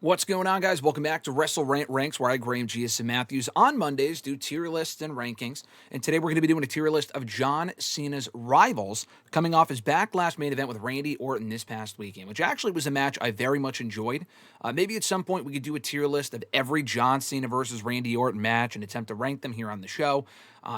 What's going on, guys? Welcome back to WrestleRant Ranks, where I, Graham G.S. and Matthews, on Mondays do tier lists and rankings. And today we're going to be doing a tier list of John Cena's rivals coming off his Backlash main event with Randy Orton this past weekend, which actually was a match I very much enjoyed. Maybe at some point we could do a tier list of every John Cena versus Randy Orton match and attempt to rank them here on the show.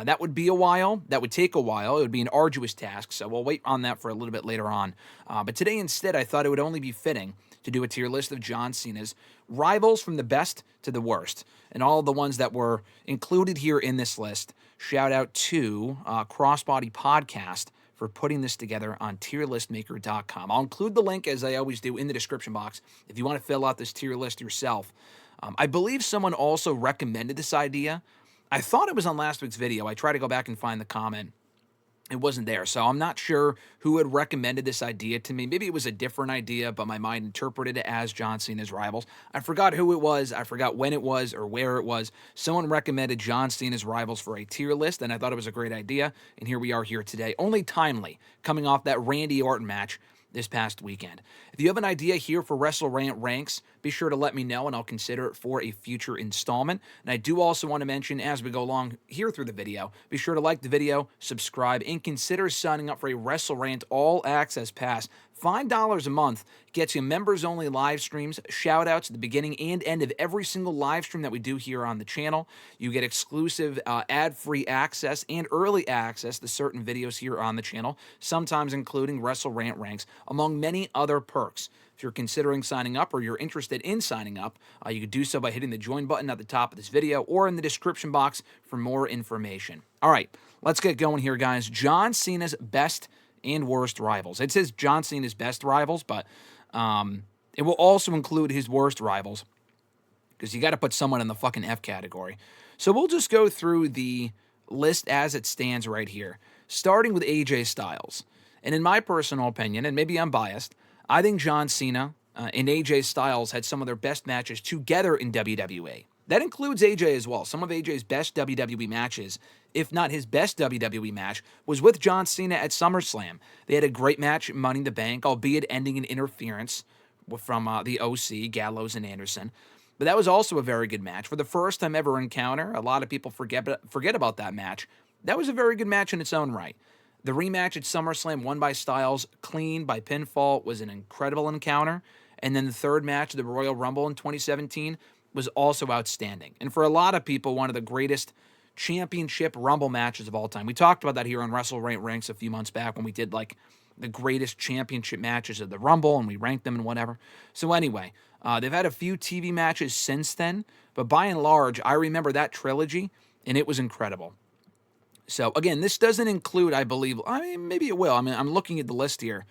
That would be a while. That would take a while. It would be an arduous task, so we'll wait on that for a little bit later on. But today instead, I thought it would only be fitting to do a tier list of John Cena's rivals from the best to the worst. And all of the ones that were included here in this list, shout out to Crossbody Podcast for putting this together on tierlistmaker.com. I'll include the link, as I always do, in the description box if you want to fill out this tier list yourself. I believe someone also recommended this idea. I thought it was on last week's video. I tried to go back and find the comment. It wasn't there, so I'm not sure who had recommended this idea to me. Maybe it was a different idea, but my mind interpreted it as John Cena's rivals. I forgot who it was. I forgot when it was or where it was. Someone recommended John Cena's rivals for a tier list, and I thought it was a great idea, and here we are here today. Only timely, coming off that Randy Orton match this past weekend. If you have an idea here for WrestleRant Ranks, be sure to let me know and I'll consider it for a future installment. And I do also want to mention, as we go along here through the video, be sure to like the video, subscribe, and consider signing up for a WrestleRant All Access Pass. $5 a month gets you members-only live streams, shout-outs at the beginning and end of every single live stream that we do here on the channel. You get exclusive ad-free access and early access to certain videos here on the channel, sometimes including WrestleRant Ranks, among many other perks. If you're considering signing up or you're interested in signing up, you can do so by hitting the join button at the top of this video or in the description box for more information. All right, let's get going here, guys. John Cena's best and worst rivals. It says John Cena's best rivals, but it will also include his worst rivals because you got to put someone in the fucking F category. So we'll just go through the list as it stands right here, starting with AJ Styles. And in my personal opinion, and maybe I'm biased, I think John Cena and AJ Styles had some of their best matches together in WWE. That includes AJ as well. Some of AJ's best WWE matches, if not his best WWE match, was with John Cena at SummerSlam. They had a great match at Money in the Bank, albeit ending in interference from the OC, Gallows and Anderson. But that was also a very good match. For the first time ever encounter, a lot of people forget about that match. That was a very good match in its own right. The rematch at SummerSlam, won by Styles, clean by pinfall, was an incredible encounter. And then the third match, the Royal Rumble in 2017, was also outstanding. And for a lot of people, one of the greatest championship Rumble matches of all time. We talked about that here on WrestleRant Ranks a few months back when we did like the greatest championship matches of the Rumble and we ranked them and whatever. So anyway, they've had a few TV matches since then, but by and large, I remember that trilogy and it was incredible. So again, this doesn't include, I believe, maybe it will. I'm looking at the list here,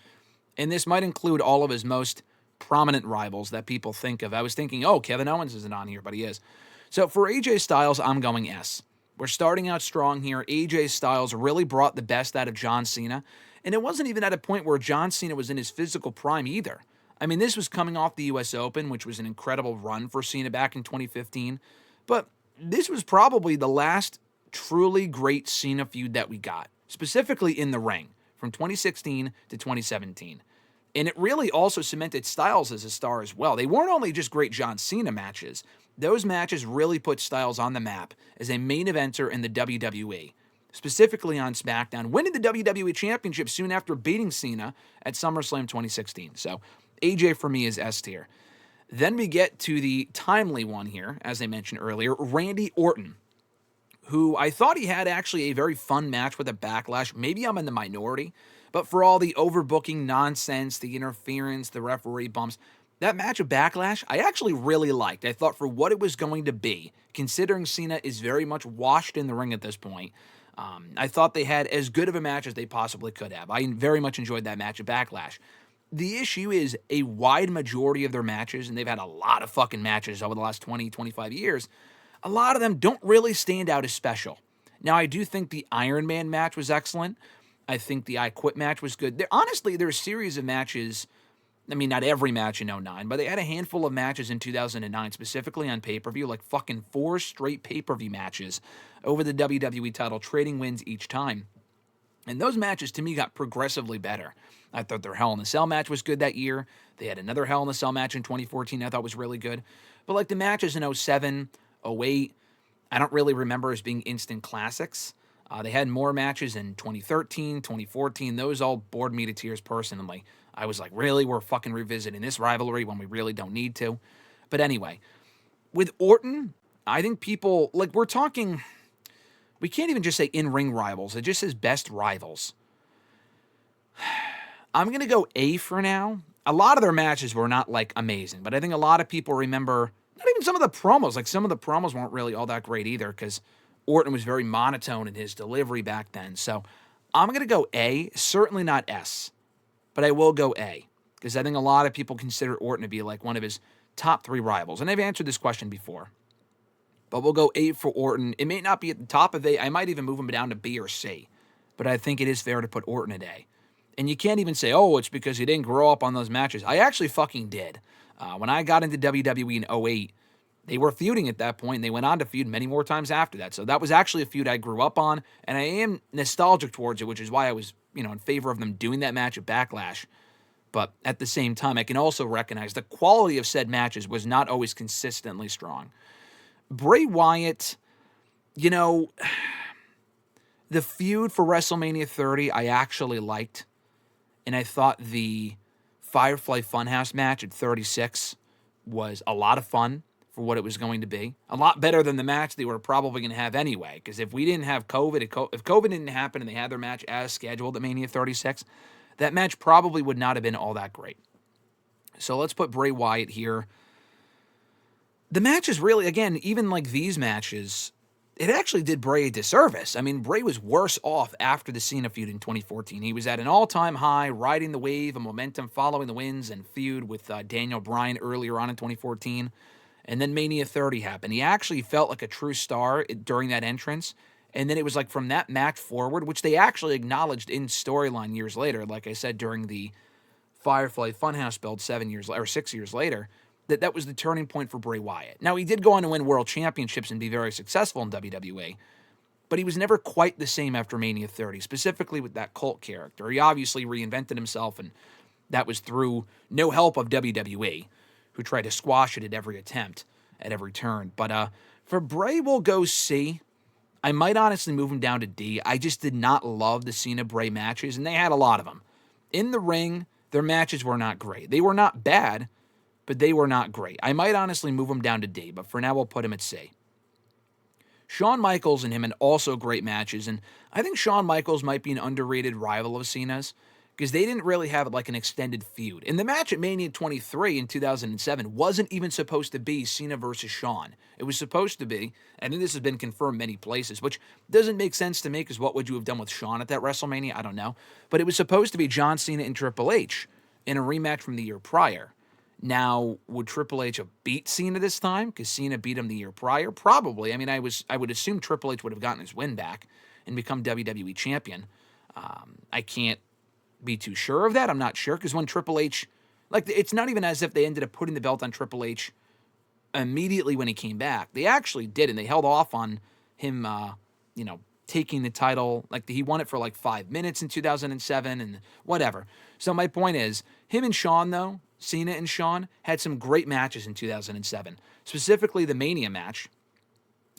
and this might include all of his most prominent rivals that people think of. I was thinking, oh, Kevin Owens isn't on here, but he is. So for AJ Styles, I'm going S. We're starting out strong here. AJ Styles really brought the best out of John Cena, and it wasn't even at a point where John Cena was in his physical prime either. I mean, this was coming off the U.S. Open, which was an incredible run for Cena back in 2015, but this was probably the last truly great Cena feud that we got, specifically in the ring, from 2016 to 2017. And it really also cemented Styles as a star as well. They weren't only just great John Cena matches. Those matches really put Styles on the map as a main eventer in the WWE, specifically on SmackDown, winning the WWE Championship soon after beating Cena at SummerSlam 2016. So AJ for me is S tier. Then we get to the timely one here, as I mentioned earlier, Randy Orton, who I thought he had actually a very fun match with a Backlash. Maybe I'm in the minority, but for all the overbooking nonsense, the interference, the referee bumps, that match of Backlash, I actually really liked. I thought for what it was going to be, considering Cena is very much washed in the ring at this point, I thought they had as good of a match as they possibly could have. I very much enjoyed that match of Backlash. The issue is a wide majority of their matches, and they've had a lot of fucking matches over the last 20, 25 years, a lot of them don't really stand out as special. Now, I do think the Iron Man match was excellent. I think the I Quit match was good. Honestly, there are a series of matches, I mean, not every match in '09, but they had a handful of matches in 2009, specifically on pay-per-view, like fucking 4 straight pay-per-view matches over the WWE title, trading wins each time. And those matches, to me, got progressively better. I thought their Hell in a Cell match was good that year. They had another Hell in a Cell match in 2014 I thought was really good. But like the matches in 07, 08, I don't really remember as being instant classics. They had more matches in 2013, 2014. Those all bored me to tears personally. I was like, really? We're fucking revisiting this rivalry when we really don't need to? But anyway, with Orton, I think people, like we're talking, we can't even just say in-ring rivals. It just says best rivals. I'm going to go A for now. A lot of their matches were not like amazing, but I think a lot of people remember, not even some of the promos, like some of the promos weren't really all that great either because Orton was very monotone in his delivery back then. So I'm going to go A, certainly not S, but I will go A because I think a lot of people consider Orton to be like one of his top 3 rivals. And I've answered this question before, but we'll go A for Orton. It may not be at the top of A. I might even move him down to B or C, but I think it is fair to put Orton at A. And you can't even say, oh, it's because he didn't grow up on those matches. I actually fucking did. When I got into WWE in 08, they were feuding at that point, and they went on to feud many more times after that. So that was actually a feud I grew up on, and I am nostalgic towards it, which is why I was, in favor of them doing that match at Backlash. But at the same time, I can also recognize the quality of said matches was not always consistently strong. Bray Wyatt, the feud for WrestleMania 30, I actually liked. And I thought the Firefly Funhouse match at 36 was a lot of fun for what it was going to be. A lot better than the match they were probably going to have anyway. Because if we didn't have COVID, if COVID didn't happen and they had their match as scheduled at Mania 36, that match probably would not have been all that great. So let's put Bray Wyatt here. The matches really, again, even like these matches, it actually did Bray a disservice. I mean, Bray was worse off after the Cena feud in 2014. He was at an all-time high, riding the wave of momentum, following the wins and feud with Daniel Bryan earlier on in 2014. And then Mania 30 happened. He actually felt like a true star during that entrance. And then it was like from that match forward, which they actually acknowledged in storyline years later, like I said, during the Firefly Funhouse build 6 years later, that was the turning point for Bray Wyatt. Now, he did go on to win world championships and be very successful in WWE, but he was never quite the same after Mania 30, specifically with that cult character. He obviously reinvented himself, and that was through no help of WWE, who tried to squash it at every attempt, at every turn. But for Bray, we'll go C. I might honestly move him down to D. I just did not love the Cena-Bray matches, and they had a lot of them. In the ring, their matches were not great. They were not bad, but they were not great. I might honestly move him down to D, but for now we'll put him at C. Shawn Michaels and him had also great matches, and I think Shawn Michaels might be an underrated rival of Cena's because they didn't really have like an extended feud. And the match at Mania 23 in 2007 wasn't even supposed to be Cena versus Shawn. It was supposed to be, I think this has been confirmed many places, which doesn't make sense to me because what would you have done with Shawn at that WrestleMania? I don't know. But it was supposed to be John Cena and Triple H in a rematch from the year prior. Now, would Triple H have beat Cena this time? Because Cena beat him the year prior? Probably. I mean, I would assume Triple H would have gotten his win back and become WWE champion. I can't be too sure of that. I'm not sure. Because when Triple H, like, it's not even as if they ended up putting the belt on Triple H immediately when he came back. They actually did, and they held off on him, taking the title. Like, he won it for like 5 minutes in 2007 and whatever. So my point is, him and Shawn, though, Cena and Shawn had some great matches in 2007, specifically the Mania match.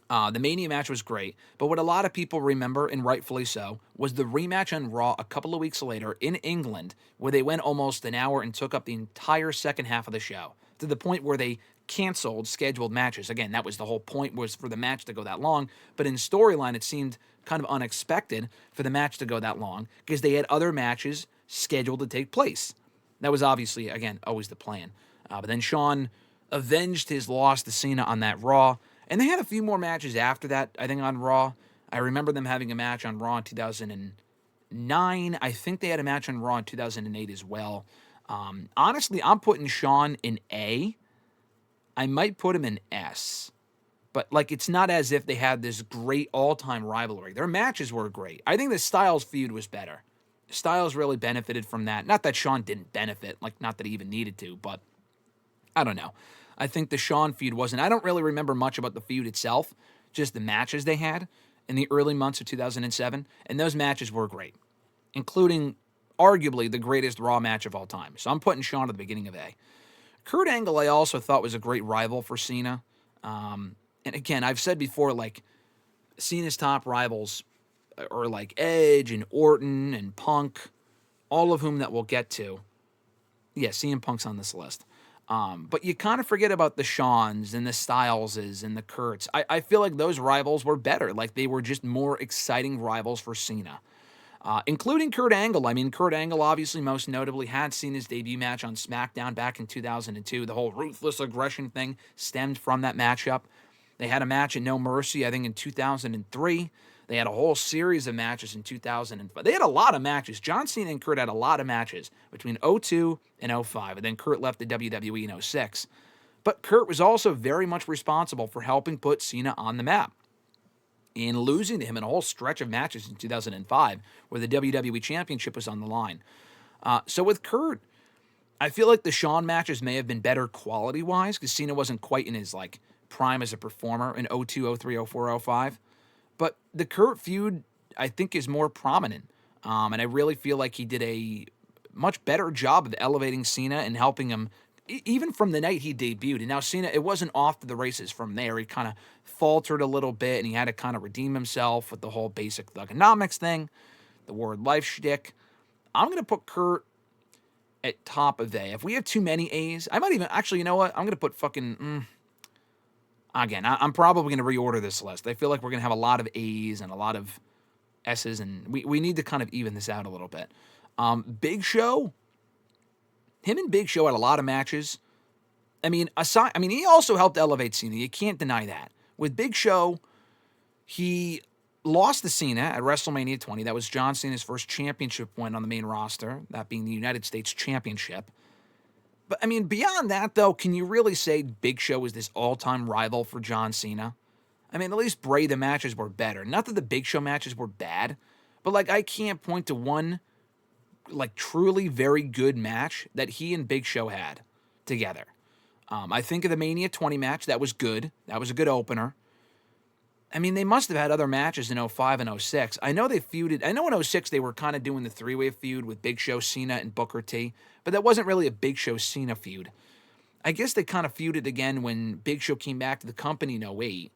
The Mania match was great, but what a lot of people remember, and rightfully so, was the rematch on Raw a couple of weeks later in England, where they went almost an hour and took up the entire second half of the show, to the point where they canceled scheduled matches. Again, that was the whole point, was for the match to go that long, but in storyline, it seemed kind of unexpected for the match to go that long, because they had other matches scheduled to take place. That was obviously, again, always the plan. But then Shawn avenged his loss to Cena on that Raw. And they had a few more matches after that, I think, on Raw. I remember them having a match on Raw in 2009. I think they had a match on Raw in 2008 as well. Honestly, I'm putting Shawn in A. I might put him in S. But, like, it's not as if they had this great all-time rivalry. Their matches were great. I think the Styles feud was better. Styles really benefited from that. Not that Shawn didn't benefit, like, not that he even needed to, but I don't know. I think the Shawn feud wasn't. I don't really remember much about the feud itself, just the matches they had in the early months of 2007, and those matches were great, including arguably the greatest Raw match of all time. So I'm putting Shawn at the beginning of A. Kurt Angle, I also thought was a great rival for Cena. And again, I've said before, like, Cena's top rivals are like Edge and Orton and Punk, all of whom that we'll get to. Yeah, CM Punk's on this list. But you kind of forget about the Shawns and the Styleses and the Kurts. I feel like those rivals were better. Like, they were just more exciting rivals for Cena. Including Kurt Angle. I mean, Kurt Angle obviously most notably had Cena's debut match on SmackDown back in 2002. The whole ruthless aggression thing stemmed from that matchup. They had a match at No Mercy, I think, in 2003. They had a whole series of matches in 2005. They had a lot of matches. John Cena and Kurt had a lot of matches between 2002 and 2005, and then Kurt left the WWE in 2006. But Kurt was also very much responsible for helping put Cena on the map and losing to him in a whole stretch of matches in 2005 where the WWE Championship was on the line. So with Kurt, I feel like the Shawn matches may have been better quality-wise because Cena wasn't quite in his like prime as a performer in 2002, 2003, 2004, 2005. But the Kurt feud, I think, is more prominent. And I really feel like he did a much better job of elevating Cena and helping him even from the night he debuted. And now Cena, it wasn't off to the races from there. He kind of faltered a little bit, and he had to kind of redeem himself with the whole basic thugonomics thing, the word life shtick. I'm going to put Kurt at top of A. If we have too many A's, I might even, actually, you know what? I'm going to put fucking, again, I'm probably going to reorder this list. I feel like we're going to have a lot of A's and a lot of S's, and we need to kind of even this out a little bit. Big Show, him and Big Show had a lot of matches. I mean, he also helped elevate Cena. You can't deny that. With Big Show, he lost to Cena at WrestleMania 20. That was John Cena's first championship win on the main roster, that being the United States Championship. But, I mean, beyond that, though, can you really say Big Show is this all-time rival for John Cena? I mean, at least Bray, the matches were better. Not that the Big Show matches were bad, but, like, I can't point to one, like, truly very good match that he and Big Show had together. I think of the Mania 20 match. That was good. That was a good opener. I mean, they must have had other matches in 05 and 06. I know they feuded. I know in 06 they were kind of doing the three-way feud with Big Show, Cena, and Booker T, but that wasn't really a Big Show, Cena feud. I guess they kind of feuded again when Big Show came back to the company in 08,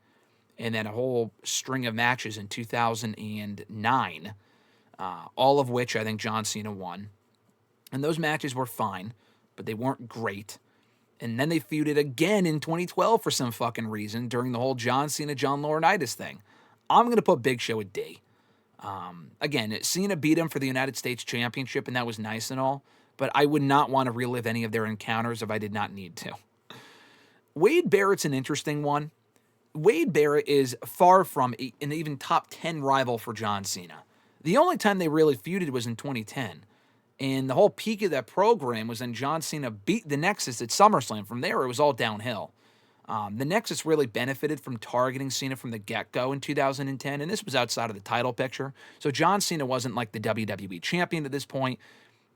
and then a whole string of matches in 2009, all of which I think John Cena won. And those matches were fine, but they weren't great. And then they feuded again in 2012 for some fucking reason during the whole John Cena, John Laurinaitis thing. I'm going to put Big Show at D. Again, Cena beat him for the United States Championship, and that was nice and all, but I would not want to relive any of their encounters if I did not need to. Wade Barrett's an interesting one. Wade Barrett is far from an even top 10 rival for John Cena. The only time they really feuded was in 2010. And the whole peak of that program was when John Cena beat the Nexus at SummerSlam. From there, it was all downhill. The Nexus really benefited from targeting Cena from the get-go in 2010, and this was outside of the title picture. So John Cena wasn't like the WWE champion at this point.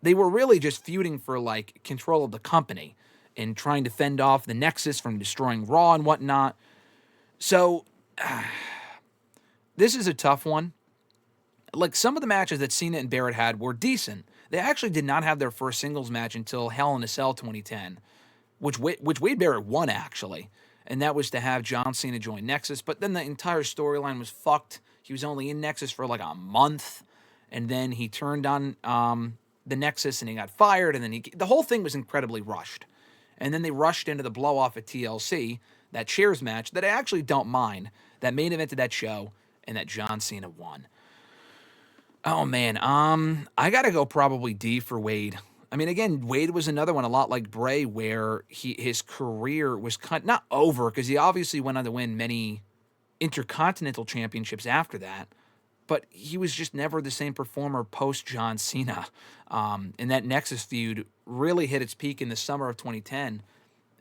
They were really just feuding for like control of the company and trying to fend off the Nexus from destroying Raw and whatnot. So this is a tough one. Like, some of the matches that Cena and Barrett had were decent. They actually did not have their first singles match until Hell in a Cell 2010, which Wade Barrett won, actually. And that was to have John Cena join Nexus. But then the entire storyline was fucked. He was only in Nexus for like a month. And then he turned on the Nexus and he got fired. And then the whole thing was incredibly rushed. And then they rushed into the blow-off at TLC, that chairs match that I actually don't mind, that main event of that show, and that John Cena won. Oh, man, I got to go probably D for Wade. I mean, again, Wade was another one, a lot like Bray, where his career was not over, because he obviously went on to win many Intercontinental Championships after that, but he was just never the same performer post-John Cena. And that Nexus feud really hit its peak in the summer of 2010.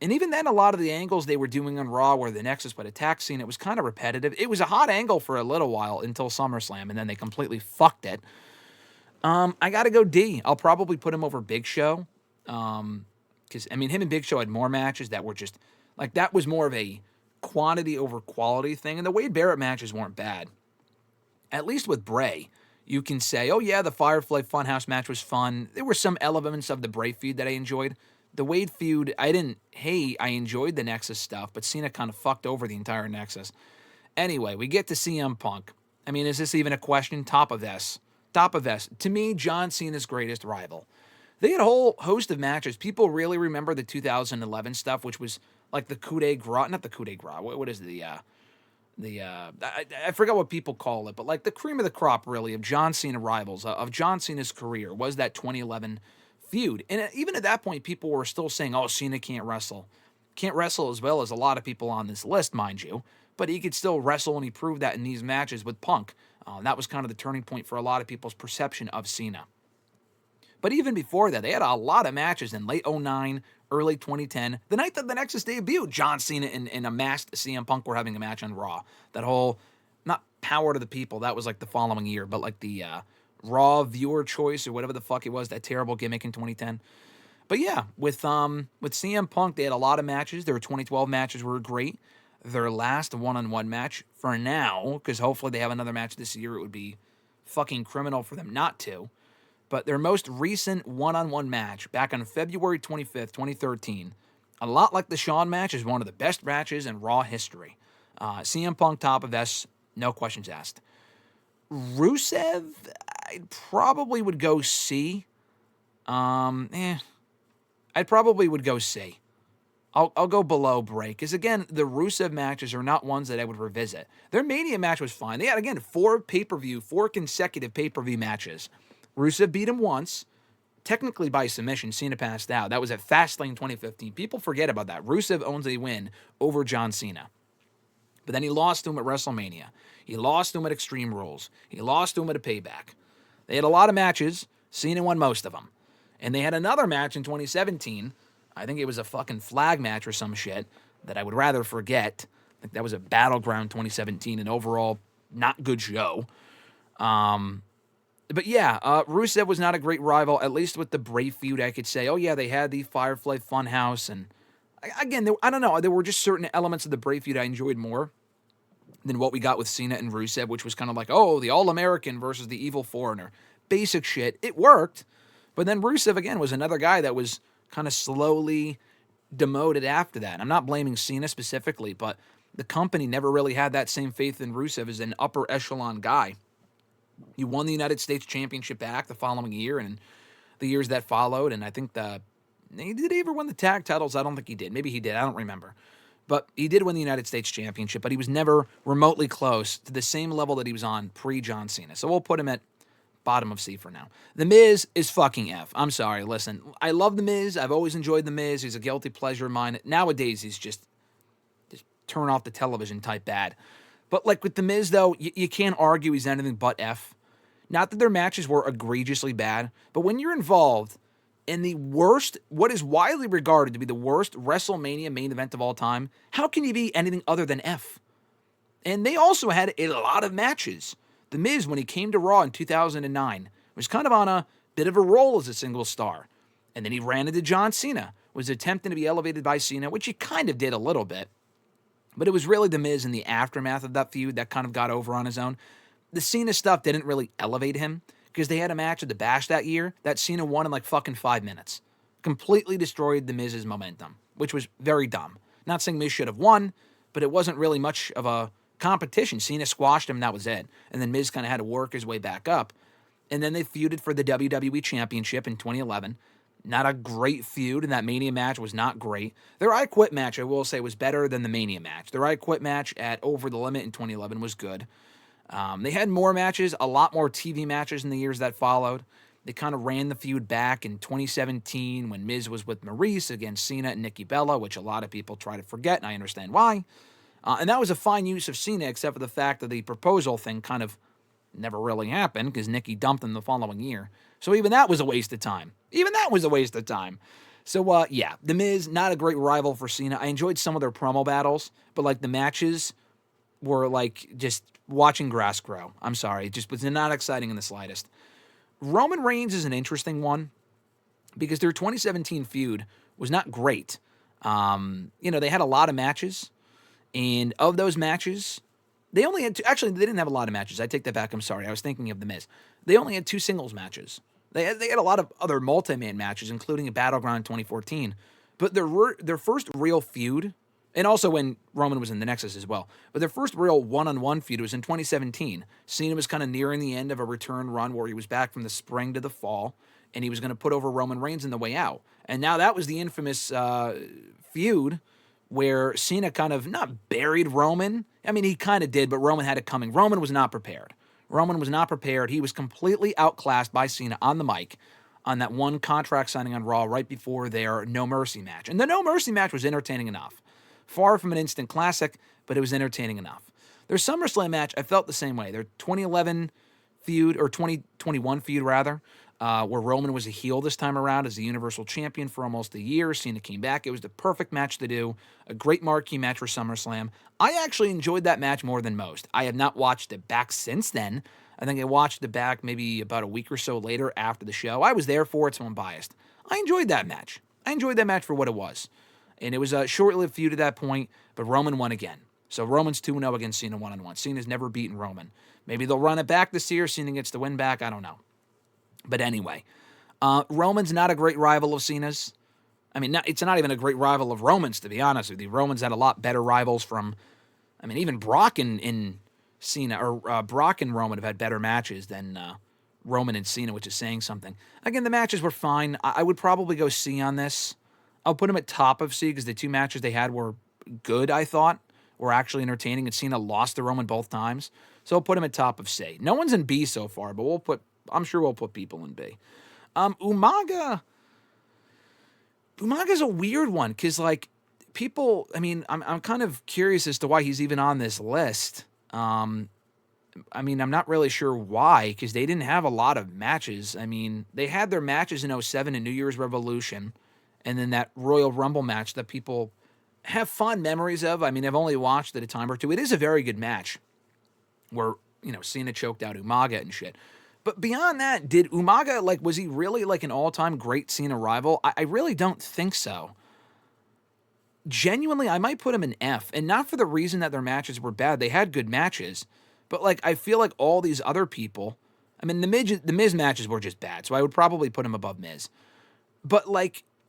And even then, a lot of the angles they were doing on Raw where the Nexus would attack Cena, it was kind of repetitive. It was a hot angle for a little while until SummerSlam, and then they completely fucked it. I got to go D. I'll probably put him over Big Show. Because, I mean, him and Big Show had more matches that were just, like, that was more of a quantity over quality thing. And the Wade Barrett matches weren't bad. At least with Bray, you can say, oh yeah, the Firefly Funhouse match was fun. There were some elements of the Bray feud that I enjoyed. The Wade feud, I didn't hate. I enjoyed the Nexus stuff, but Cena kind of fucked over the entire Nexus. Anyway, we get to CM Punk. I mean, is this even a question? Top of S. Top of S. To me, John Cena's greatest rival. They had a whole host of matches. People really remember the 2011 stuff, which was like the coup de grace. Not the coup de grace. What is I forgot what people call it, but like the cream of the crop, really, of John Cena rivals, of John Cena's career, was that 2011 feud. And even at that point, people were still saying, oh, Cena can't wrestle. Can't wrestle as well as a lot of people on this list, mind you, but he could still wrestle, and he proved that in these matches with Punk. That was kind of the turning point for a lot of people's perception of Cena. But even before that, they had a lot of matches in late 2009, early 2010. The night that the Nexus debuted, John Cena and a masked CM Punk were having a match on Raw. That whole, not Power to the People, that was like the following year, but like the Raw viewer choice or whatever the fuck it was, that terrible gimmick in 2010. But yeah, with CM Punk, they had a lot of matches. Their 2012 matches were great. Their last one-on-one match, for now, because hopefully they have another match this year, it would be fucking criminal for them not to. But their most recent one-on-one match, back on February 25th, 2013, a lot like the Shawn match, is one of the best matches in Raw history. CM Punk, top of S, no questions asked. Rusev, I probably would go C. I probably would go C. I'll go below Bray, because again, the Rusev matches are not ones that I would revisit. Their Mania match was fine. They had, again, four consecutive pay-per-view matches. Rusev beat him once, technically by submission. Cena passed out. That was at Fastlane 2015. People forget about that. Rusev owns a win over John Cena. But then he lost to him at WrestleMania. He lost to him at Extreme Rules. He lost to him at a Payback. They had a lot of matches. Cena won most of them. And they had another match in 2017. I think it was a fucking flag match or some shit that I would rather forget. I think that was a Battleground 2017, an overall not good show. But yeah, Rusev was not a great rival, at least with the Bray feud. I could say, oh yeah, they had the Firefly Funhouse, and again, I don't know, there were just certain elements of the Bray feud I enjoyed more than what we got with Cena and Rusev, which was kind of like, oh, the All-American versus the Evil Foreigner. Basic shit. It worked, but then Rusev, again, was another guy that was kind of slowly demoted after that. I'm not blaming Cena specifically, but the company never really had that same faith in Rusev as an upper echelon guy. He won the United States Championship back the following year and the years that followed. And I think did he ever win the tag titles? I don't think he did. Maybe he did. I don't remember. But he did win the United States Championship, but he was never remotely close to the same level that he was on pre-John Cena. So we'll put him at bottom of C for now. The Miz is fucking F. I'm sorry. Listen, I love The Miz. I've always enjoyed The Miz. He's a guilty pleasure of mine. Nowadays, he's just turn off the television type bad. But like with The Miz, though, you can't argue he's anything but F. Not that their matches were egregiously bad, but when you're involved in the worst, what is widely regarded to be the worst WrestleMania main event of all time, how can you be anything other than F? And they also had a lot of matches. The Miz, when he came to Raw in 2009, was kind of on a bit of a roll as a single star. And then he ran into John Cena, was attempting to be elevated by Cena, which he kind of did a little bit. But it was really The Miz in the aftermath of that feud that kind of got over on his own. The Cena stuff didn't really elevate him because they had a match at the Bash that year that Cena won in like fucking 5 minutes. Completely destroyed The Miz's momentum, which was very dumb. Not saying Miz should have won, but it wasn't really much of a competition. Cena squashed him and that was it. And then Miz kind of had to work his way back up. And then they feuded for the WWE Championship in 2011. Not a great feud, and that Mania match was not great. Their I Quit match, I will say, was better than the Mania match. Their I Quit match at Over the Limit in 2011 was good. They had more matches, a lot more TV matches in the years that followed. They kind of ran the feud back in 2017 when Miz was with Maurice against Cena and Nikki Bella, which a lot of people try to forget, and I understand why. And that was a fine use of Cena, except for the fact that the proposal thing kind of never really happened because Nikki dumped him the following year. So even that was a waste of time. So, yeah, The Miz, not a great rival for Cena. I enjoyed some of their promo battles, but, like, the matches were, like, just watching grass grow. I'm sorry. It just was not exciting in the slightest. Roman Reigns is an interesting one because their 2017 feud was not great. They had a lot of matches, and of those matches, they only had they didn't have a lot of matches. I take that back. I'm sorry. I was thinking of The Miz. They only had 2 singles matches. They had a lot of other multi-man matches, including a Battleground in 2014. But their first real feud, and also when Roman was in the Nexus as well, but their first real one-on-one feud was in 2017. Cena was kind of nearing the end of a return run where he was back from the spring to the fall, and he was going to put over Roman Reigns in the way out. And now that was the infamous feud where Cena kind of not buried Roman. I mean, he kind of did, but Roman had it coming. Roman was not prepared. Roman was not prepared. He was completely outclassed by Cena on the mic on that one contract signing on Raw right before their No Mercy match. And the No Mercy match was entertaining enough. Far from an instant classic, but it was entertaining enough. Their SummerSlam match, I felt the same way. Their 2011 feud, or 2021 feud rather, where Roman was a heel this time around as the Universal Champion for almost a year. Cena came back. It was the perfect match to do. A great marquee match for SummerSlam. I actually enjoyed that match more than most. I have not watched it back since then. I think I watched it back maybe about a week or so later after the show. I was there for it, so I'm biased. I enjoyed that match. I enjoyed that match for what it was. And it was a short-lived feud at that point, but Roman won again. So Roman's 2-0 against Cena one-on-one. Cena's never beaten Roman. Maybe they'll run it back this year. Cena gets the win back. I don't know. But anyway, Roman's not a great rival of Cena's. I mean, it's not even a great rival of Roman's, to be honest with you. Roman's had a lot better rivals from, I mean, even Brock and Cena, or Brock and Roman have had better matches than Roman and Cena, which is saying something. Again, the matches were fine. I would probably go C on this. I'll put them at top of C because the 2 matches they had were good, I thought, were actually entertaining, and Cena lost to Roman both times. So I'll put him at top of C. No one's in B so far, but I'm sure we'll put people in B. Umaga's a weird one because, like, people, I mean, I'm kind of curious as to why he's even on this list. I mean, I'm not really sure why, because they didn't have a lot of matches. I mean, they had their matches in 2007 and New Year's Revolution, and then that Royal Rumble match that people have fond memories of. I mean, I've only watched it a time or two. It is a very good match where, Cena choked out Umaga and shit. But beyond that, did Umaga, was he really, an all-time great Cena rival? I really don't think so. Genuinely, I might put him in F, and not for the reason that their matches were bad. They had good matches, but, I feel like all these other people, I mean, the Miz matches were just bad, so I would probably put him above Miz. But,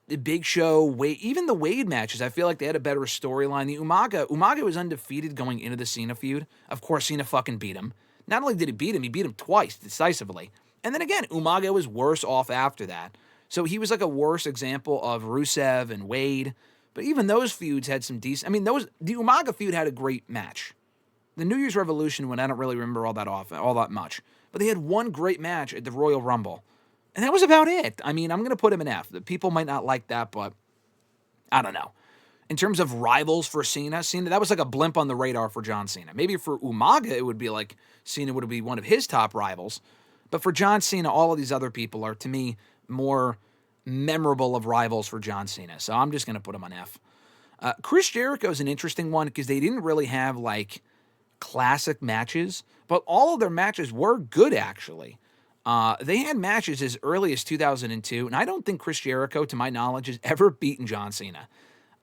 the Big Show, Wade, even the Wade matches, I feel like they had a better storyline. The Umaga was undefeated going into the Cena feud. Of course, Cena fucking beat him. Not only did he beat him twice, decisively. And then again, Umaga was worse off after that. So he was a worse example of Rusev and Wade. But even those feuds had some decent... I mean, the Umaga feud had a great match. The New Year's Revolution one, I don't really remember all that much. But they had one great match at the Royal Rumble. And that was about it. I mean, I'm going to put him in F. The people might not like that, but I don't know. In terms of rivals for Cena, that was like a blimp on the radar for John Cena. Maybe for Umaga, it would be Cena would be one of his top rivals. But for John Cena, all of these other people are, to me, more memorable of rivals for John Cena. So I'm just going to put him on F. Chris Jericho is an interesting one because they didn't really have, classic matches. But all of their matches were good, actually. They had matches as early as 2002, and I don't think Chris Jericho, to my knowledge, has ever beaten John Cena.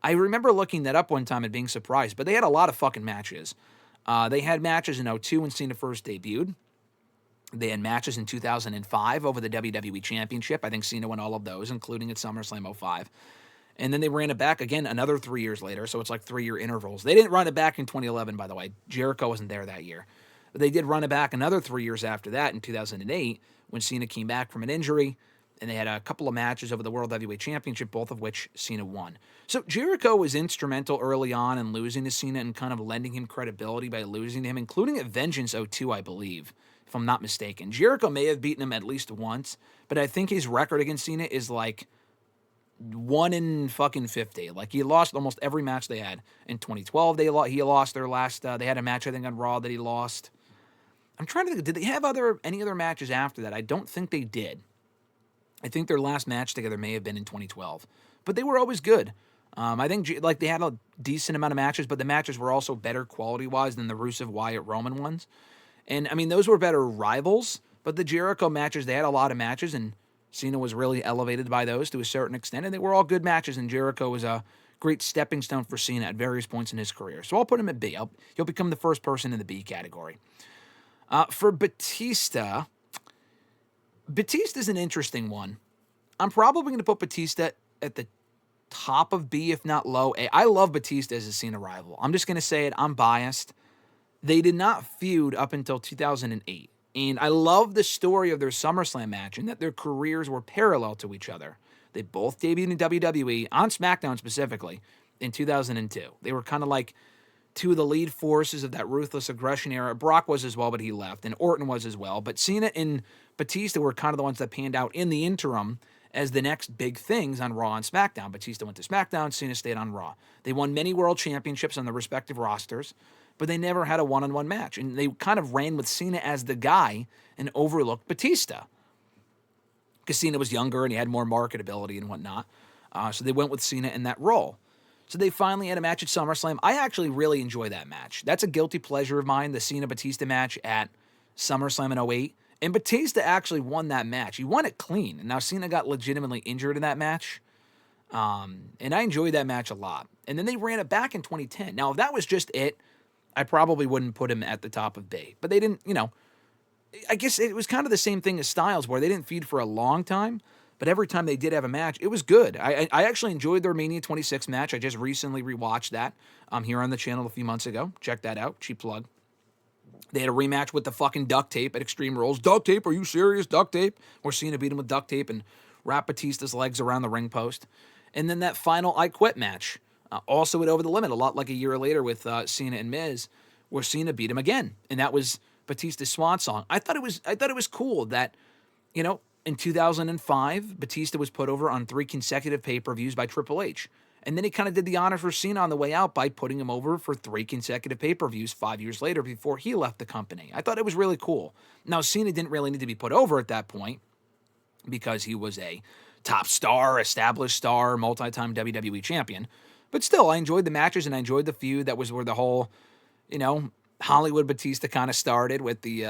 I remember looking that up one time and being surprised, but they had a lot of fucking matches. They had matches in 2002 when Cena first debuted. They had matches in 2005 over the WWE Championship. I think Cena won all of those, including at SummerSlam 2005. And then they ran it back again another 3 years later, so it's 3-year intervals. They didn't run it back in 2011, by the way. Jericho wasn't there that year. But they did run it back another 3 years after that in 2008 when Cena came back from an injury, and they had a couple of matches over the World Heavyweight Championship, both of which Cena won. So Jericho was instrumental early on in losing to Cena and kind of lending him credibility by losing to him, including at Vengeance 02, I believe, if I'm not mistaken. Jericho may have beaten him at least once, but I think his record against Cena is 1 in fucking 50. He lost almost every match they had. In 2012, he lost their last, they had a match, I think, on Raw that he lost. I'm trying to think, did they have any other matches after that? I don't think they did. I think their last match together may have been in 2012. But they were always good. I think they had a decent amount of matches, but the matches were also better quality-wise than the Rusev Wyatt Roman ones. And, I mean, those were better rivals, but the Jericho matches, they had a lot of matches, and Cena was really elevated by those to a certain extent, and they were all good matches, and Jericho was a great stepping stone for Cena at various points in his career. So I'll put him at B. He'll become the first person in the B category. For Batista, Batista's an interesting one. I'm probably going to put Batista at the top of B, if not low A. I love Batista as a Cena rival. I'm just going to say it. I'm biased. They did not feud up until 2008. And I love the story of their SummerSlam match and that their careers were parallel to each other. They both debuted in WWE, on SmackDown specifically, in 2002. They were kind of like two of the lead forces of that ruthless aggression era. Brock was as well, but he left, and Orton was as well. But Cena and Batista were kind of the ones that panned out in the interim as the next big things on Raw and SmackDown. Batista went to SmackDown, Cena stayed on Raw. They won many world championships on their respective rosters, but they never had a one-on-one match. And they kind of ran with Cena as the guy and overlooked Batista. Because Cena was younger and he had more marketability and whatnot. So they went with Cena in that role. So they finally had a match at SummerSlam. I actually really enjoy that match. That's a guilty pleasure of mine, the Cena-Batista match at SummerSlam in '08. And Batista actually won that match. He won it clean. And now Cena got legitimately injured in that match. And I enjoyed that match a lot. And then they ran it back in 2010. Now, if that was just it, I probably wouldn't put him at the top of B. But they didn't, I guess it was kind of the same thing as Styles, where they didn't feud for a long time. But every time they did have a match, it was good. I actually enjoyed their Mania 26 match. I just recently rewatched that here on the channel a few months ago. Check that out. Cheap plug. They had a rematch with the fucking duct tape at Extreme Rules. Duct tape? Are you serious? Duct tape? Where Cena beat him with duct tape and wrapped Batista's legs around the ring post. And then that final I Quit match, also at Over the Limit, a lot like a year later with Cena and Miz, where Cena beat him again. And that was Batista's swan song. I thought it was cool that, in 2005, Batista was put over on 3 consecutive pay-per-views by Triple H. And then he kind of did the honor for Cena on the way out by putting him over for 3 consecutive pay-per-views 5 years later before he left the company. I thought it was really cool. Now, Cena didn't really need to be put over at that point because he was a top star, established star, multi-time WWE champion. But still, I enjoyed the matches and I enjoyed the feud. That was where the whole, Hollywood Batista kind of started with the,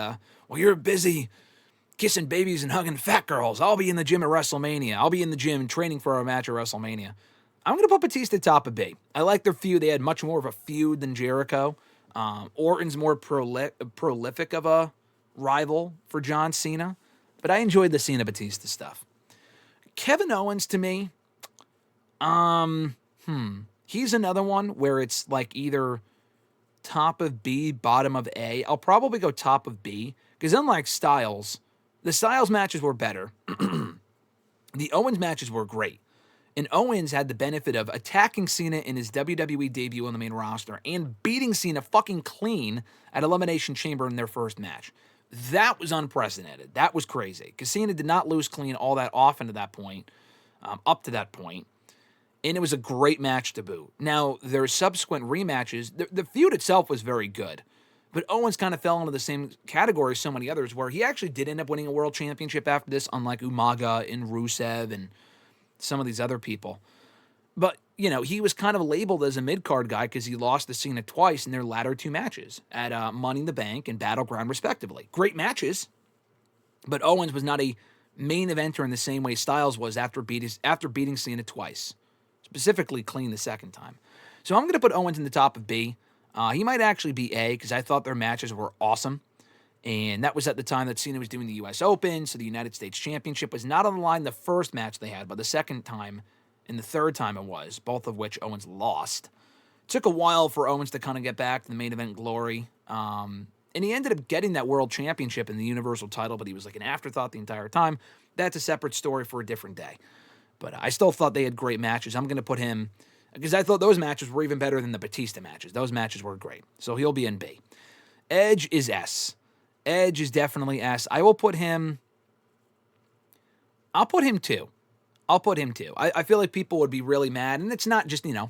well, you're busy kissing babies and hugging fat girls. I'll be in the gym at WrestleMania. I'll be in the gym training for our match at WrestleMania. I'm going to put Batista top of B. I like their feud. They had much more of a feud than Jericho. Orton's more prolific of a rival for John Cena. But I enjoyed the Cena-Batista stuff. Kevin Owens, to me, he's another one where it's like either top of B, bottom of A. I'll probably go top of B, because unlike Styles, the Styles matches were better. The Owens matches were great. And Owens had the benefit of attacking Cena in his WWE debut on the main roster and beating Cena fucking clean at Elimination Chamber in their first match. That was unprecedented. That was crazy. Because Cena did not lose clean all that often to that point, up to that point. And it was a great match to boot. Now, their subsequent rematches, the feud itself was very good. But Owens kind of fell into the same category as so many others, where he actually did end up winning a world championship after this, unlike Umaga and Rusev and some of these other people. But, he was kind of labeled as a mid-card guy because he lost to Cena twice in their latter 2 matches at Money in the Bank and Battleground, respectively. Great matches, but Owens was not a main eventer in the same way Styles was after beating Cena twice, specifically clean the second time. So I'm going to put Owens in the top of B. He might actually be A because I thought their matches were awesome. And that was at the time that Cena was doing the U.S. Open, so the United States Championship was not on the line the first match they had, but the second time and the third time it was, both of which Owens lost. It took a while for Owens to kind of get back to the main event glory. And he ended up getting that world championship and the Universal title, but he was like an afterthought the entire time. That's a separate story for a different day. But I still thought they had great matches. I'm going to put him, because I thought those matches were even better than the Batista matches. Those matches were great. So he'll be in B. Edge is S. Edge is definitely S. I'll put him 2. I'll put him 2. I feel like people would be really mad, and it's not just, it's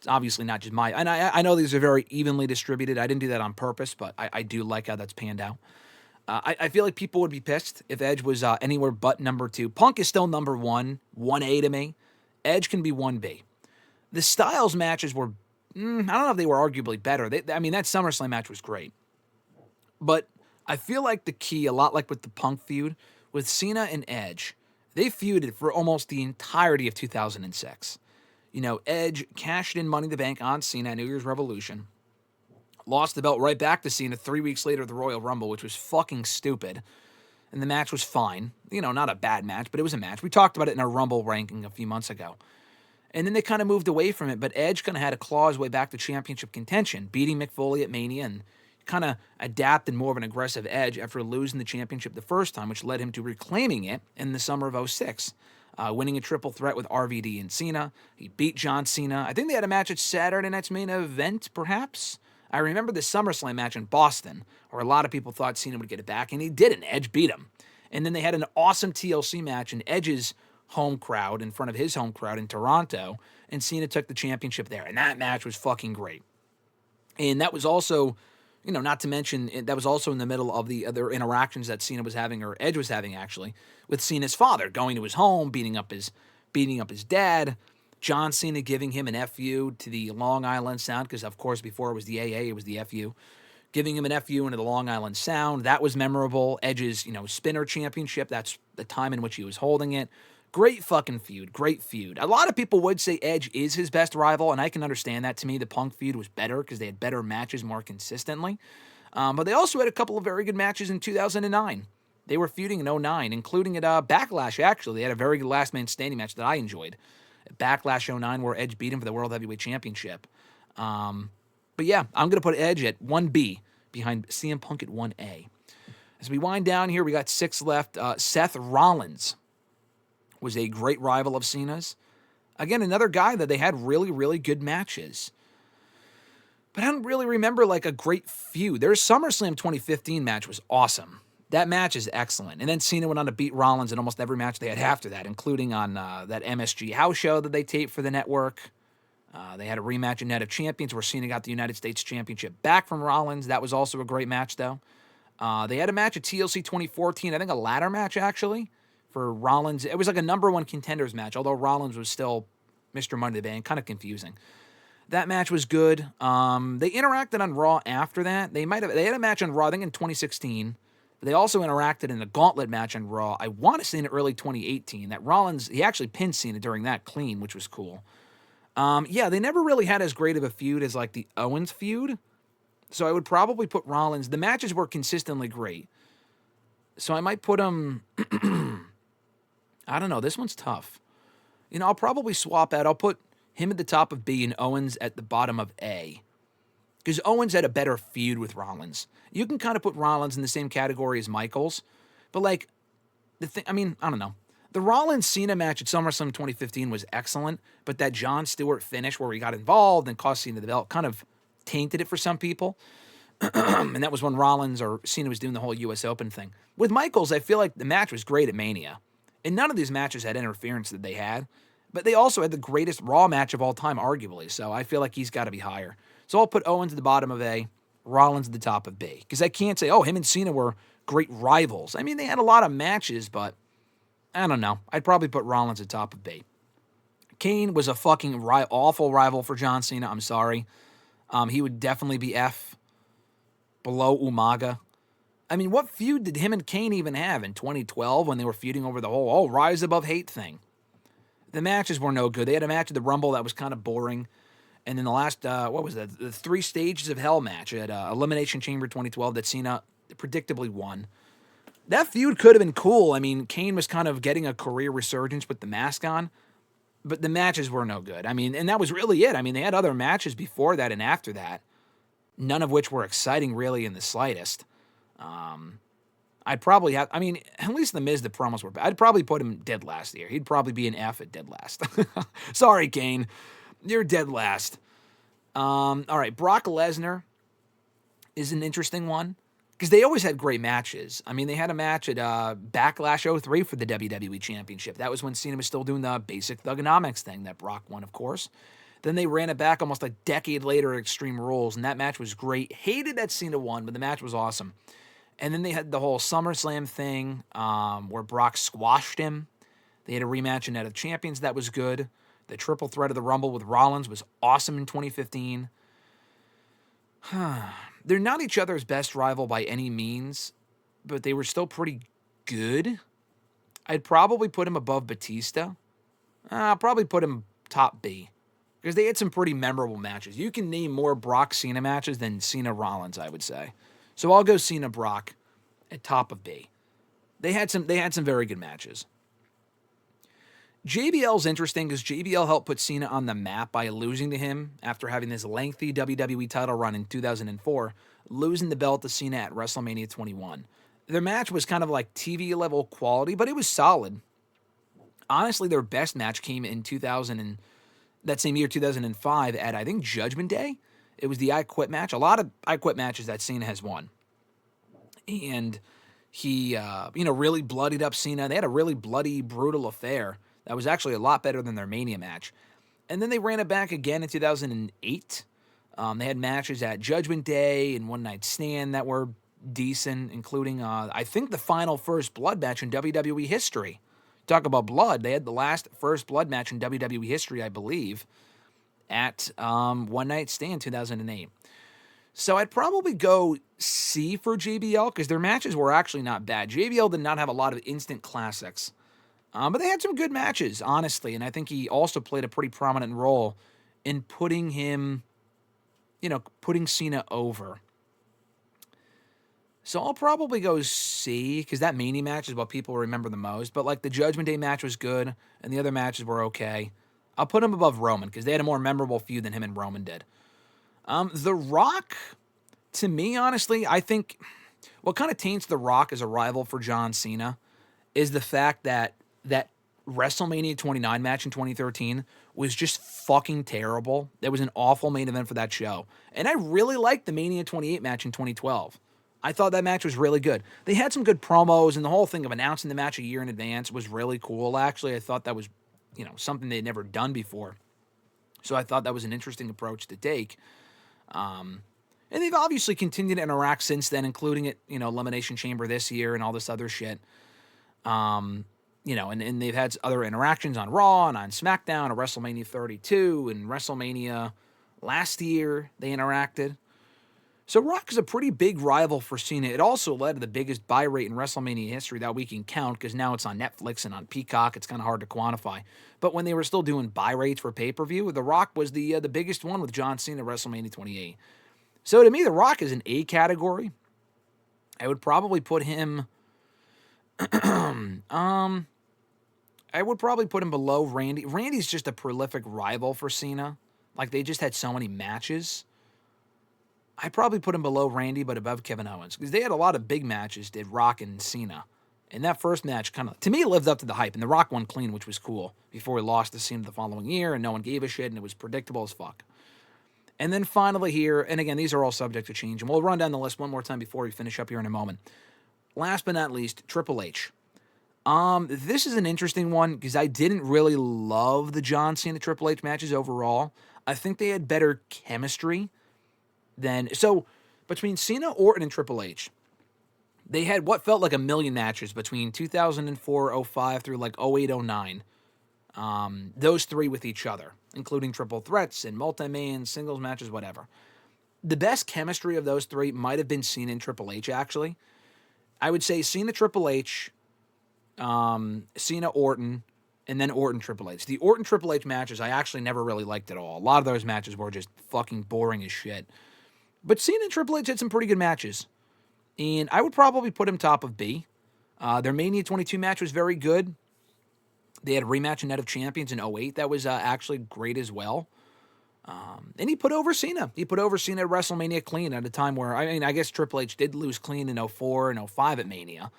obviously not just and I know these are very evenly distributed. I didn't do that on purpose, but I do like how that's panned out. I feel like people would be pissed if Edge was anywhere but number 2. Punk is still number 1, 1A to me. Edge can be 1B. The Styles matches were, I don't know if they were arguably better. That SummerSlam match was great. But I feel like the key, a lot like with the Punk feud, with Cena and Edge, they feuded for almost the entirety of 2006. Edge cashed in Money in the Bank on Cena at New Year's Revolution, lost the belt right back to Cena 3 weeks later at the Royal Rumble, which was fucking stupid. and the match was fine. Not a bad match, but it was a match. We talked about it in our Rumble ranking a few months ago. And then they kind of moved away from it, but Edge kind of had to claw his way back to championship contention, beating Mick Foley at Mania, and kind of adapted more of an aggressive Edge after losing the championship the first time, which led him to reclaiming it in the summer of '06, winning a triple threat with RVD and Cena. He beat John Cena. I think they had a match at Saturday Night's Main Event, perhaps. I remember the SummerSlam match in Boston, where a lot of people thought Cena would get it back, and he didn't. Edge beat him. And then they had an awesome TLC match in Edge's home crowd, in front of his home crowd in Toronto, and Cena took the championship there. And that match was fucking great. And that was also, not to mention, that was also in the middle of the other interactions that Cena was having, or Edge was having actually, with Cena's father, going to his home, beating up his dad, John Cena giving him an FU to the Long Island Sound, because of course before it was the AA, it was the FU. Giving him an FU into the Long Island Sound. That was memorable. Edge's, spinner championship, that's the time in which he was holding it. Great fucking feud. Great feud. A lot of people would say Edge is his best rival, and I can understand that. To me, the Punk feud was better because they had better matches more consistently. But they also had a couple of very good matches in 2009. They were feuding in '09, including at Backlash, actually. They had a very good last man standing match that I enjoyed. At Backlash '09, where Edge beat him for the World Heavyweight Championship. But yeah, I'm going to put Edge at 1B behind CM Punk at 1A. As we wind down here, we got 6 left. Seth Rollins was a great rival of Cena's. Again, another guy that they had really, really good matches. But I don't really remember like a great feud. Their SummerSlam 2015 match was awesome. That match is excellent. And then Cena went on to beat Rollins in almost every match they had after that, including on that MSG house show that they taped for the network. They had a rematch in Night of Champions where Cena got the United States Championship back from Rollins. That was also a great match, though. They had a match at TLC 2014, I think a ladder match, actually, for Rollins. It was like a number 1 contenders match, although Rollins was still Mr. Money in the Bank. Kind of confusing. That match was good. They interacted on Raw after that. They had a match on Raw, I think in 2016. They also interacted in a gauntlet match on Raw. I want to say in early 2018 that Rollins, he actually pinned Cena during that clean, which was cool. Yeah, they never really had as great of a feud as like the Owens feud. So I would probably put Rollins. The matches were consistently great. So I might put him, I don't know, this one's tough. I'll probably swap out. I'll put him at the top of B and Owens at the bottom of A. Because Owens had a better feud with Rollins. You can kind of put Rollins in the same category as Michaels. But like, I don't know. The Rollins-Cena match at SummerSlam 2015 was excellent, but that Jon Stewart finish where he got involved and cost Cena the belt kind of tainted it for some people. And that was when Rollins or Cena was doing the whole U.S. Open thing. With Michaels, I feel like the match was great at Mania. And none of these matches had interference that they had. But they also had the greatest Raw match of all time, arguably. So I feel like he's got to be higher. So I'll put Owens at the bottom of A, Rollins at the top of B. Because I can't say, him and Cena were great rivals. I mean, they had a lot of matches, but I don't know. I'd probably put Rollins at top of B. Kane was a fucking awful rival for John Cena. I'm sorry. He would definitely be F, below Umaga. I mean, what feud did him and Kane even have in 2012 when they were feuding over the whole, rise above hate thing? The matches were no good. They had a match at the Rumble that was kind of boring. And then the last, the 3 Stages of Hell match at Elimination Chamber 2012 that Cena predictably won. That feud could have been cool. I mean, Kane was kind of getting a career resurgence with the mask on, but the matches were no good. I mean, and that was really it. I mean, they had other matches before that and after that, none of which were exciting really in the slightest. I'd probably have, at least the Miz, the promos were bad. I'd probably put him dead last here. He'd probably be an F at dead last. Sorry, Kane. You're dead last. All right, Brock Lesnar is an interesting one because they always had great matches. I mean, they had a match at Backlash '03 for the WWE Championship. That was when Cena was still doing the basic thugonomics thing that Brock won, of course. Then they ran it back almost a decade later at Extreme Rules, and that match was great. Hated that Cena won, but the match was awesome. And then they had the whole SummerSlam thing where Brock squashed him. They had a rematch in Night of Champions that was good. The triple threat of the Rumble with Rollins was awesome in 2015. They're not each other's best rival by any means, but they were still pretty good. I'd probably put him above Batista. I'll probably put him top B because they had some pretty memorable matches. You can name more Brock-Cena matches than Cena-Rollins, I would say. So I'll go Cena-Brock at top of B. They had some very good matches. JBL's interesting because JBL helped put Cena on the map by losing to him after having this lengthy WWE title run in 2004, losing the belt to Cena at WrestleMania 21. Their match was kind of like TV level quality, but it was solid. Honestly, their best match came in that same year, 2005, at I think Judgment Day. It was the I Quit match. A lot of I Quit matches that Cena has won. And he, really bloodied up Cena. They had a really bloody, brutal affair that was actually a lot better than their Mania match. And then they ran it back again in 2008. They had matches at Judgment Day and One Night Stand that were decent, including, I think, the final First Blood match in WWE history. Talk about blood. They had the last First Blood match in WWE history, I believe, at One Night Stand 2008. So I'd probably go C for JBL because their matches were actually not bad. JBL did not have a lot of instant classics. But they had some good matches, honestly, and I think he also played a pretty prominent role in putting Cena over. So I'll probably go C, because that Mania match is what people remember the most, but like the Judgment Day match was good, and the other matches were okay. I'll put him above Roman, because they had a more memorable feud than him and Roman did. The Rock, to me, honestly, I think what kind of taints The Rock as a rival for John Cena is the fact that WrestleMania 29 match in 2013 was just fucking terrible. There was an awful main event for that show. And I really liked the Mania 28 match in 2012. I thought that match was really good. They had some good promos, and the whole thing of announcing the match a year in advance was really cool, actually. I thought that was, something they'd never done before. So I thought that was an interesting approach to take. And they've obviously continued to interact since then, including at, Elimination Chamber this year and all this other shit. And they've had other interactions on Raw and on SmackDown, or WrestleMania 32 and WrestleMania last year they interacted. So Rock is a pretty big rival for Cena. It also led to the biggest buy rate in WrestleMania history that we can count, because now it's on Netflix and on Peacock. It's kind of hard to quantify. But when they were still doing buy rates for pay-per-view, The Rock was the biggest one with John Cena at WrestleMania 28. So to me, The Rock is an A category. I would probably put him... I would probably put him below Randy. Randy's just a prolific rival for Cena. Like, they just had so many matches. I'd probably put him below Randy, but above Kevin Owens, because they had a lot of big matches, did Rock and Cena. And that first match kind of, to me, lived up to the hype. And The Rock won clean, which was cool, before he lost to Cena the following year, and no one gave a shit, and it was predictable as fuck. And then finally here, and again, these are all subject to change, and we'll run down the list one more time before we finish up here in a moment. Last but not least, Triple H. This is an interesting one, because I didn't really love the John Cena Triple H matches overall. I think they had better chemistry so between Cena, Orton, and Triple H, they had what felt like a million matches between 2004, 05 through like 08, 09. Those three with each other, including triple threats and multi-man, singles matches, whatever. The best chemistry of those three might have been Cena and Triple H, actually. I would say Cena, Triple H, Cena, Orton, and then Orton, Triple H. The Orton, Triple H matches I actually never really liked at all. A lot of those matches were just fucking boring as shit. But Cena and Triple H had some pretty good matches. And I would probably put him top of B. Their Mania 22 match was very good. They had a rematch in Night of Champions in 08. That was actually great as well. And he put over Cena. He put over Cena at WrestleMania clean at a time where, I guess Triple H did lose clean in 04 and 05 at Mania.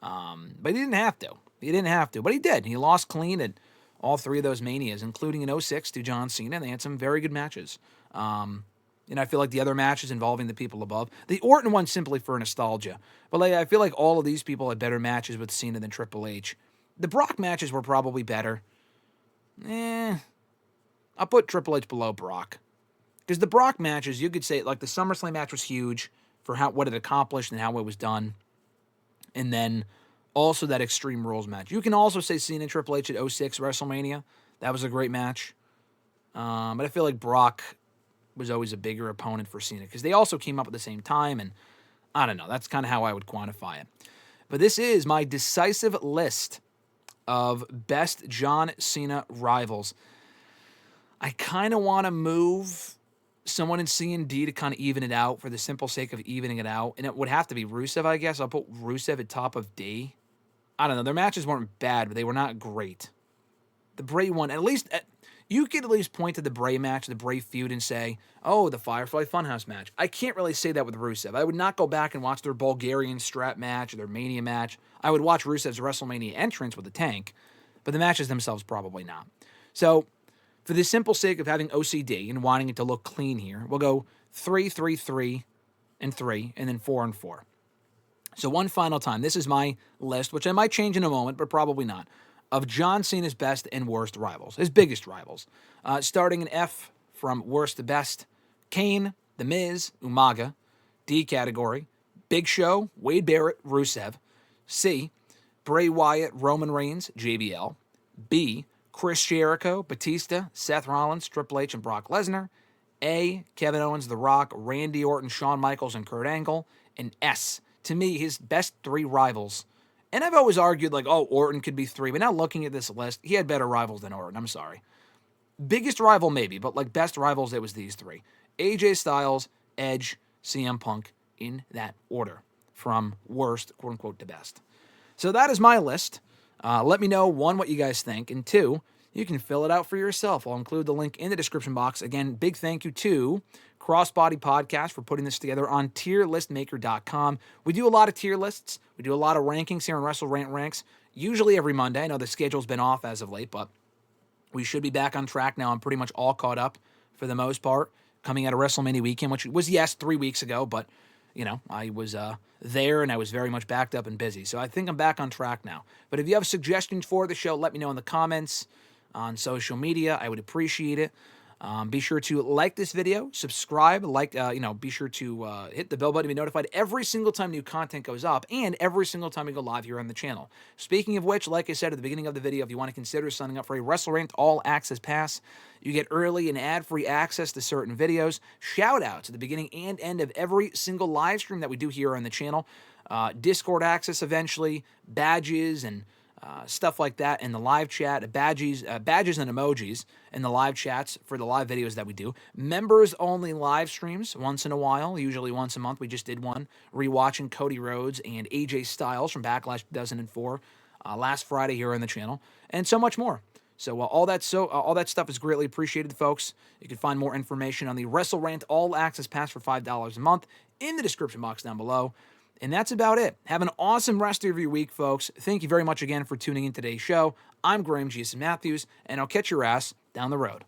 But he didn't have to. But he did. He lost clean at all three of those Manias, including in 06 to John Cena. And they had some very good matches. I feel like the other matches involving the people above. The Orton one simply for nostalgia. But I feel like all of these people had better matches with Cena than Triple H. The Brock matches were probably better. I'll put Triple H below Brock. Because the Brock matches, you could say, like the SummerSlam match was huge for what it accomplished and how it was done. And then also that Extreme Rules match. You can also say Cena and Triple H at 06 WrestleMania. That was a great match. But I feel like Brock was always a bigger opponent for Cena, because they also came up at the same time, and I don't know, that's kind of how I would quantify it. But this is my decisive list of best John Cena rivals. I kind of want to move someone in C and D to kind of even it out, for the simple sake of evening it out, and it would have to be Rusev, I guess. I'll put Rusev at top of D. I don't know. Their matches weren't bad, but they were not great. The Bray one, at least, you could at least point to the Bray match, the Bray feud, and say, oh, the Firefly Funhouse match. I can't really say that with Rusev. I would not go back and watch their Bulgarian strap match or their Mania match. I would watch Rusev's WrestleMania entrance with the tank, but the matches themselves probably not. So, for the simple sake of having OCD and wanting it to look clean here, we'll go 3, 3, 3, and 3, and then 4 and 4. So one final time, this is my list, which I might change in a moment, but probably not, of John Cena's best and worst rivals, his biggest rivals. Starting in F from worst to best, Kane, The Miz, Umaga. D category, Big Show, Wade Barrett, Rusev. C, Bray Wyatt, Roman Reigns, JBL. B, Chris Jericho, Batista, Seth Rollins, Triple H, and Brock Lesnar. A, Kevin Owens, The Rock, Randy Orton, Shawn Michaels, and Kurt Angle. And S, to me, his best 3 rivals. And I've always argued, like, oh, Orton could be 3, but now looking at this list, he had better rivals than Orton. I'm sorry. Biggest rival, maybe, but like best rivals, it was these 3. AJ Styles, Edge, CM Punk, in that order, from worst, quote unquote, to best. So that is my list. Let me know, 1, what you guys think, and 2, you can fill it out for yourself. I'll include the link in the description box. Again, big thank you to Crossbody Podcast for putting this together on tierlistmaker.com. We do a lot of tier lists. We do a lot of rankings here on WrestleRant Ranks, usually every Monday. I know the schedule's been off as of late, but we should be back on track now. I'm pretty much all caught up for the most part, coming out of WrestleMania weekend, which was, yes, 3 weeks ago, but, you know, I was there and I was very much backed up and busy. So I think I'm back on track now. But if you have suggestions for the show, let me know in the comments on social media. I would appreciate it. Be sure to like this video, subscribe, be sure to hit the bell button to be notified every single time new content goes up and every single time we go live here on the channel. Speaking of which, like I said at the beginning of the video, if you want to consider signing up for a WrestleRant All Access Pass, you get early and ad-free access to certain videos, shout-outs at the beginning and end of every single live stream that we do here on the channel, Discord access eventually, badges, and stuff like that in the live chat, badges and emojis in the live chats for the live videos that we do. Members-only live streams once in a while, usually once a month. We just did one, rewatching Cody Rhodes and AJ Styles from Backlash 2004 last Friday here on the channel, and so much more. So all that stuff is greatly appreciated, folks. You can find more information on the WrestleRant All Access Pass for $5 a month in the description box down below. And that's about it. Have an awesome rest of your week, folks. Thank you very much again for tuning in today's show. I'm Graham G. Matthews, and I'll catch your ass down the road.